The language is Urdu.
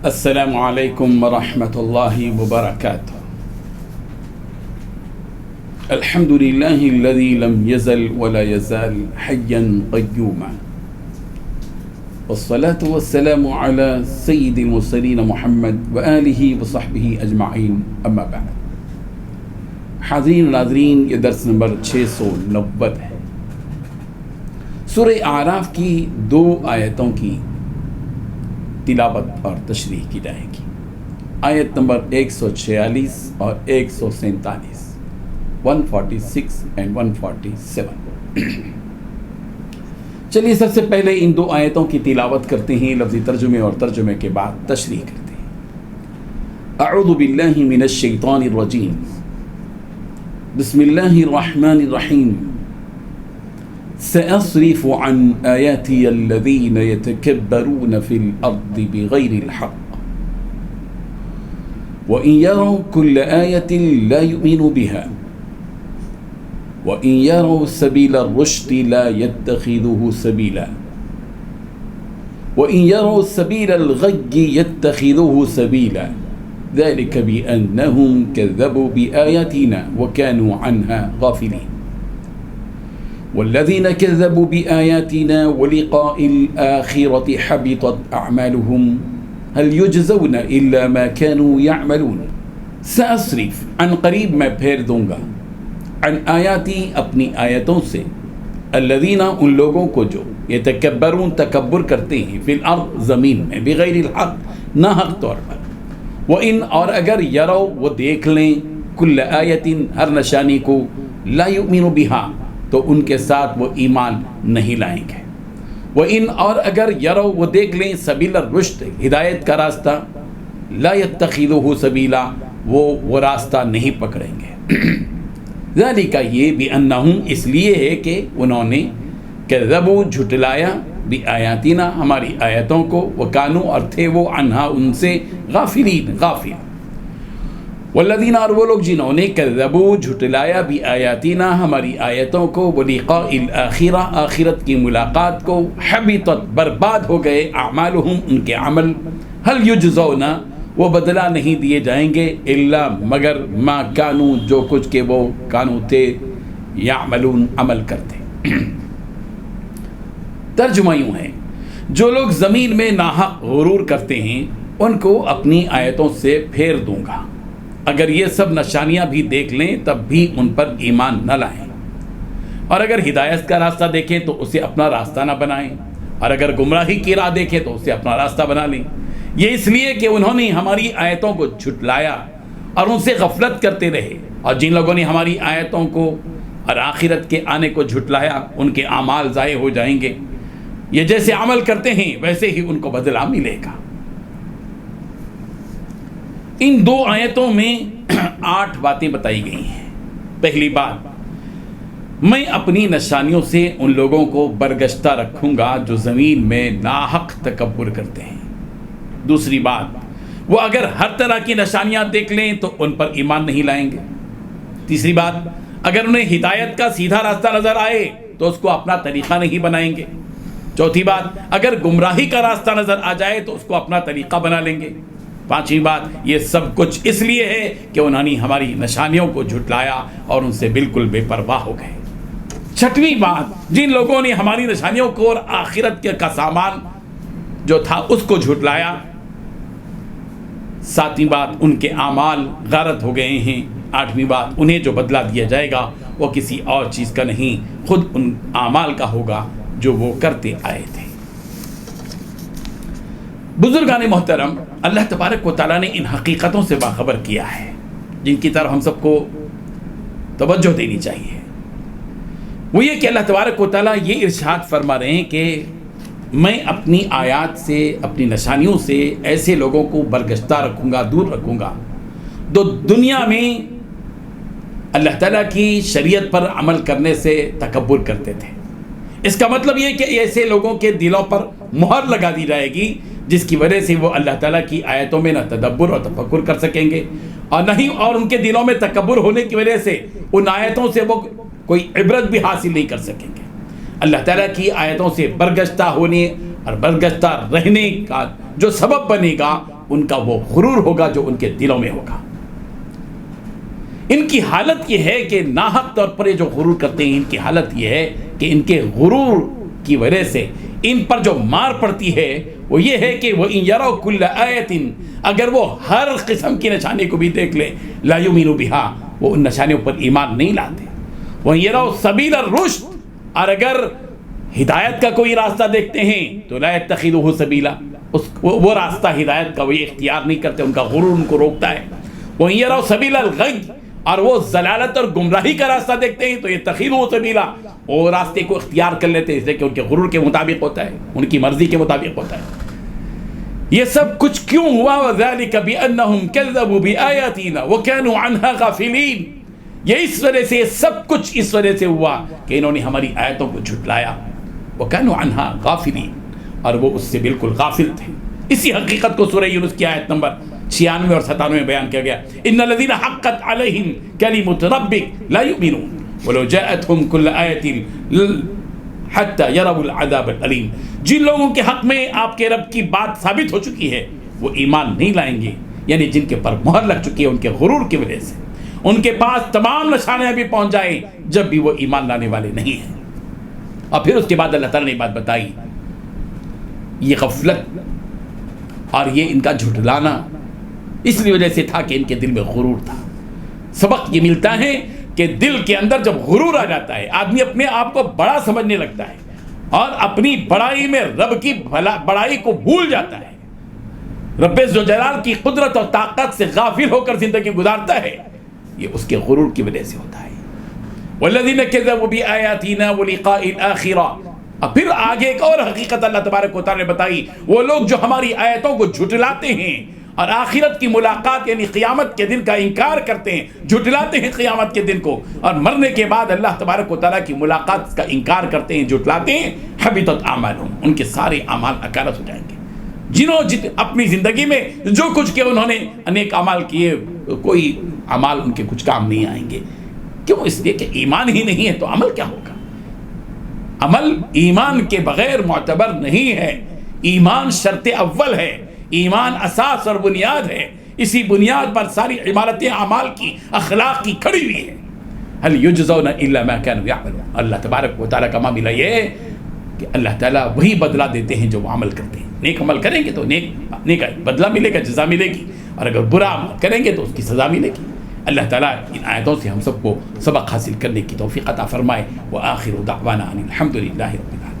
السلام علیکم ورحمۃ اللہ وبرکاتہ۔ الحمد للہ الذی لم یزل ولا یزال حیا قیوما، والصلاة والسلام علی سید المرسلین محمد وآلہ وصحبہ اجمعین، اما بعد۔ حاضرین ناظرین، یہ درس نمبر 690 ہے۔ سورہ اعراف کی 2 آیتوں کی تلاوت اور تشریح کی جائے گی، آیت نمبر 146 اور 147، 146 and 147۔ چلیے سب سے پہلے ان 2 آیتوں کی تلاوت کرتے ہیں، لفظی ترجمے اور ترجمے کے بعد تشریح کرتے ہیں۔ اعوذ باللہ من الشیطان الرجیم، بسم اللہ الرحمن الرحیم۔ سأصرف عن آياتي الذين يتكبرون في الأرض بغير الحق وإن يروا كل آية لا يؤمنوا بها وإن يروا سبيل الرشد لا يتخذوه سبيلا وإن يروا سبيل الغي يتخذوه سبيلا ذلك بأنهم كذبوا بآياتنا وكانوا عنها غافلين والذين كذبوا بآياتنا ولقاء الآخرة حبطت أعمالهم هل يجزون إلا ما كانوا يعملون۔ سأصرف، عن قریب میں پھیر دوں گا، عن آیاتی، اپنی آیتوں سے، الذین، ان لوگوں کو جو، یتکبرون، تکبر کرتے ہیں، فی الارض، زمین میں، بغیر الحق، ناحق طور پر، وَإِنْ، اور اگر، یرو، وہ دیکھ لیں، کل آیت، ہر نشانی کو، لا یؤمن بہا، تو ان کے ساتھ وہ ایمان نہیں لائیں گے۔ وَإِنْ، اور اگر، یرو، وہ دیکھ لیں، سبیل الرشد، ہدایت کا راستہ، لا يتخذوه سبیلا، وہ راستہ نہیں پکڑیں گے۔ ذالک، یہ، بأنہم، اس لیے ہے کہ انہوں نے، کذبوا، جھٹلایا، بآیاتنا، ہماری آیتوں کو، وکانوا، اور تھے وہ، عنہا، ان سے، غافلین، غافل۔ والذین، اور وہ لوگ جنہوں نے، کذبوا، جھٹلایا، بآیاتنا، ہماری آیتوں کو، ولقاء الآخرہ، آخرت کی ملاقات کو، حبطت، برباد ہو گئے، اعمالہم، ان کے عمل، هل یجزون، وہ بدلہ نہیں دیے جائیں گے، الا، مگر، ما کانوا، جو کچھ کہ وہ کانوا تھے، یعملون، عمل کرتے۔ ترجمہ یوں ہے، جو لوگ زمین میں ناحق غرور کرتے ہیں، ان کو اپنی آیتوں سے پھیر دوں گا، اگر یہ سب نشانیاں بھی دیکھ لیں تب بھی ان پر ایمان نہ لائیں، اور اگر ہدایت کا راستہ دیکھیں تو اسے اپنا راستہ نہ بنائیں، اور اگر گمراہی کی راہ دیکھیں تو اسے اپنا راستہ بنا لیں۔ یہ اس لیے کہ انہوں نے ہماری آیتوں کو جھٹلایا اور ان سے غفلت کرتے رہے، اور جن لوگوں نے ہماری آیتوں کو اور آخرت کے آنے کو جھٹلایا، ان کے اعمال ضائع ہو جائیں گے۔ یہ جیسے عمل کرتے ہیں ویسے ہی ان کو بدلہ ملے گا۔ ان 2 آیتوں میں 8 باتیں بتائی گئی ہیں۔ پہلی بات، میں اپنی نشانیوں سے ان لوگوں کو برگشتہ رکھوں گا جو زمین میں ناحق تکبر کرتے ہیں۔ دوسری بات، وہ اگر ہر طرح کی نشانیاں دیکھ لیں تو ان پر ایمان نہیں لائیں گے۔ تیسری بات، اگر انہیں ہدایت کا سیدھا راستہ نظر آئے تو اس کو اپنا طریقہ نہیں بنائیں گے۔ چوتھی بات، اگر گمراہی کا راستہ نظر آ جائے تو اس کو اپنا طریقہ بنا لیں گے۔ پانچویں بات، یہ سب کچھ اس لیے ہے کہ انہوں نے ہماری نشانیوں کو جھٹلایا اور ان سے بالکل بے پرواہ ہو گئے۔ چھٹویں بات، جن لوگوں نے ہماری نشانیوں کو اور آخرت کا سامان جو تھا اس کو جھٹلایا۔ ساتویں بات، ان کے اعمال غارت ہو گئے ہیں۔ آٹھویں بات، انہیں جو بدلہ دیا جائے گا وہ کسی اور چیز کا نہیں، خود ان اعمال کا ہوگا جو وہ کرتے آئے تھے۔ بزرگان محترم، اللہ تبارک و تعالیٰ نے ان حقیقتوں سے باخبر کیا ہے جن کی طرف ہم سب کو توجہ دینی چاہیے۔ وہ یہ کہ اللہ تبارک و تعالیٰ یہ ارشاد فرما رہے ہیں کہ میں اپنی آیات سے، اپنی نشانیوں سے ایسے لوگوں کو برگشتہ رکھوں گا، دور رکھوں گا جو دنیا میں اللہ تعالیٰ کی شریعت پر عمل کرنے سے تکبر کرتے تھے۔ اس کا مطلب یہ کہ ایسے لوگوں کے دلوں پر مہر لگا دی جائے گی جس کی وجہ سے وہ اللہ تعالیٰ کی آیتوں میں نہ تدبر اور تفکر کر سکیں گے، اور نہیں، اور ان کے دلوں میں تکبر ہونے کی وجہ سے ان آیتوں سے وہ کوئی عبرت بھی حاصل نہیں کر سکیں گے۔ اللہ تعالیٰ کی آیتوں سے برگشتہ ہونے اور برگشتہ رہنے کا جو سبب بنے گا ان کا وہ غرور ہوگا جو ان کے دلوں میں ہوگا. ان کی حالت یہ ہے کہ ناحق طور پر یہ جو غرور کرتے ہیں، ان کی حالت یہ ہے کہ ان کے غرور کی وجہ سے ان پر جو مار پڑتی ہے وہ یہ ہے کہ وَإِن يَرَوْا كُلَّ آيَةٍ، اگر وہ ہر قسم کی نشانی کو بھی دیکھ لیں، لا يُؤْمِنُوا بِهَا، وہ ان نشانیوں پر ایمان نہیں لاتے. وَإِن يَرَوْا سَبِيلَ الرُّشْدِ، اور اگر ہدایت کا کوئی راستہ دیکھتے ہیں تو لا يَتَّخِذُهُ سَبِيلًا، وہ راستہ ہدایت کا وہ اختیار نہیں کرتے، ان کا غرور ان کو روکتا ہے. وَإِن يَرَوْا سَبِيلَ الْغَيِّ، اور وہ ضلالت اور گمراہی کا راستہ دیکھتے ہیں تو يَتَّخِذُهُ سَبِيلًا، وہ راستے کو اختیار کر لیتے ہیں، اس لیے کہ ان کے غرور کے مطابق ہوتا ہے، ان کی مرضی کے مطابق ہوتا ہے. یہ سب کچھ کیوں ہوا؟ وَذَلِكَ بِأَنَّهُمْ كَذَّبُوا بِآيَاتِنَا وَكَانُوا عَنْهَا غَافِلِينَ، یہ اس وجہ سے، سب کچھ اس وجہ سے ہوا کہ انہوں نے ہماری آیتوں کو جھٹلایا. وَكَانُوا عَنْهَا غَافِلِينَ، اور وہ اس سے بالکل غافل تھے. اسی حقیقت کو سورہ یونس کی آیت نمبر 96 اور 97 میں بیان کیا گیا. إِنَّ الَّذِينَ حَقَّتْ عَلَيْهِمْ كَلِمَةُ رَبِّكَ لَا يُؤْمِنُونَ وَلَوْ جَاءَتْهُمْ كُلُّ آيَةٍ حَتَّى يَرَوْا الْعَذَابَ الْأَلِيمَ، جن لوگوں کے حق میں آپ کے رب کی بات ثابت ہو چکی ہے وہ ایمان نہیں لائیں گے، یعنی جن کے پر مہر لگ چکی ہے ان کے غرور کی وجہ سے. ان کے پاس تمام نشانیاں بھی پہنچ جائیں جب بھی وہ ایمان لانے والے نہیں ہیں. اور پھر اس کے بعد اللہ تعالیٰ نے بات بتائی، یہ غفلت اور یہ ان کا جھٹلانا اس لیے وجہ سے تھا کہ ان کے دل میں غرور تھا. سبق یہ ملتا ہے کہ دل کے اندر جب غرور آ جاتا ہے، آدمی اپنے آپ کو بڑا سمجھنے لگتا ہے اور اپنی بڑائی میں رب کی بڑائی کو بھول جاتا ہے، رب ذوالجلال کی قدرت اور طاقت سے غافل ہو کر زندگی گزارتا ہے. یہ اس کے غرور کی وجہ سے ہوتا ہے. وَالَّذِينَ كَذَّبُوا بِآيَاتِنَا وَلِقَاءِ الْآخِرَةِ، اور پھر آگے ایک اور حقیقت اللہ تبارک و تعالیٰ نے بتائی، وہ لوگ جو ہماری آیتوں کو جھٹلاتے ہیں اور آخرت کی ملاقات یعنی قیامت کے دن کا انکار کرتے ہیں، جھٹلاتے ہیں قیامت کے دن کو، اور مرنے کے بعد اللہ تبارک و تعالیٰ کی ملاقات کا انکار کرتے ہیں، جھٹلاتے ہیں. حبطت اعمالهم، ان کے سارے اعمال اکارت ہو جائیں گے. جنہوں اپنی زندگی میں جو کچھ کیا انہوں نے انیک اعمال کیے، کوئی اعمال ان کے کچھ کام نہیں آئیں گے. کیوں؟ اس لیے کہ ایمان ہی نہیں ہے تو عمل کیا ہوگا؟ عمل ایمان کے بغیر معتبر نہیں ہے. ایمان شرط اول ہے، ایمان اساس اور بنیاد ہے. اسی بنیاد پر ساری عبادتیں اعمال کی، اخلاق کی کھڑی ہوئی ہے. هل یجزون الا ما كانوا يعملون، اللہ تبارک و تعالیٰ کا معاملہ یہ ہے کہ اللہ تعالیٰ وہی بدلہ دیتے ہیں جو وہ عمل کرتے ہیں. نیک عمل کریں گے تو نیک بدلہ ملے گا، جزا ملے گی، اور اگر برا عمل کریں گے تو اس کی سزا ملے گی. اللہ تعالیٰ ان آیتوں سے ہم سب کو سبق حاصل کرنے کی توفیق عطا فرمائے. وآخر دعوانا ان الحمد للہ رب العالمین.